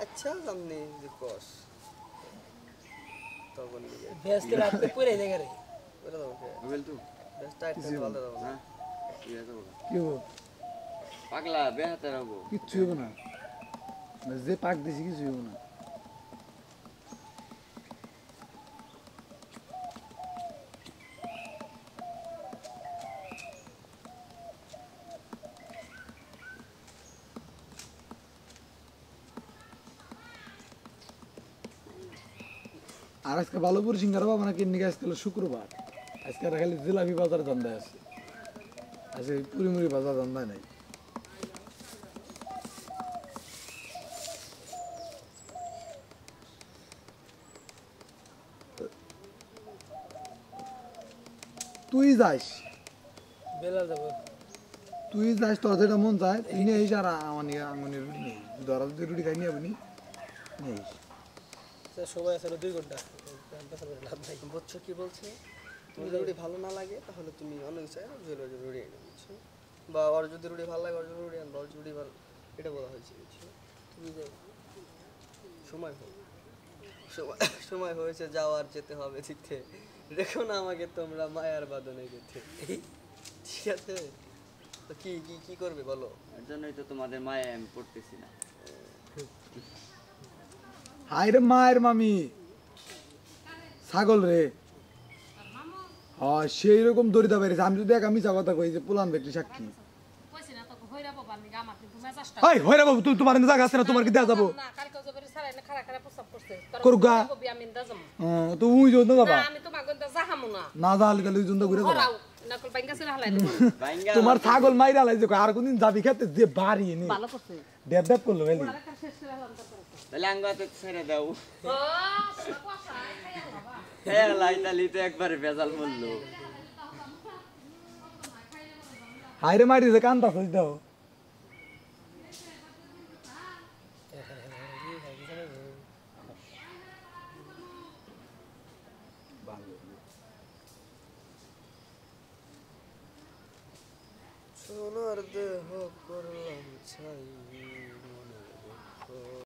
আচ্ছা সামনে যে কস তখন বেশ তো রাত করে জায়গা রে ওটা তোমাকে মোবাইল তো বেশ টাইট করে বলতে দাও না না ইয়া তো কি হবো পাগলা বেহাতে রাখবো কিচ্ছু হবো না যে পাক দিছি কিছু হবো না আর আজকে ভালোপুর সিঙ্গারা বাবা নাকি নিয়ে আজকে হলো শুক্রবার আজকে আর খালি জিলাপি বাজার ধান্দায় আছে আজকে পুরিমুড়ি বাজার ধান্দায় নাই তুই যাস বেলা যাব তুই যাস তোর যেটা মন চায় তুই নিয়ে আইস আর আমার নিয়ে আঙুনি রুটি নিয়ে ধরা যদি রুটি খাই নিয়ে আপনি নিয়ে আইস সবাই আছে 2 ঘন্টা লাভ নাই বুঝছো কি বলছে তুমি যদি রুটি ভালো না লাগে তাহলে তুমি অন্য কিছু রুটি এনে বুঝছো বা ওর যদি রুটি ভালো লাগে ওর জন্য রুটি আনবা ওর যদি রুটি ভালো এটা বলা হয়েছে বুঝছো তুমি যে সময় হোক সময় হয়েছে যাওয়ার যেতে হবে দেখতে দেখো না আমাকে তোমরা মায়ার বাঁধনে গেতে ঠিক আছে তো কি কি কি করবে বলো এর জন্যই তো তোমাদের মায়ে আমি পড়তেছি না হাই রে মায়ের মামি ছাগল রে হ্যাঁ সেই রকম দরিদা বেড়েছে আমি যদি এক আমি কথা কই যে পুলান ব্যক্তি সাক্ষী হাই হইরা বাবু তুমি তোমার জায়গা আছে না তোমার কি দেয়া যাবো করগা তুমি ওই জন্য যাবা না যালে তাহলে ওই জন্য ঘুরে যাবা তোমার ছাগল মাইরা লাইছে আর কোনদিন যাবি খেতে যে বাড়ি নি ডেব ডেব করলো এলি তাহলে আঙ্গাতে ছেড়ে দাও হ্যাঁ লাইতালি তো একবারে ভেজাল বললো হাইরে মারি যে কান্দা খোঁজ দাও সোনার দেহ করলাম ছাই মনে রেখো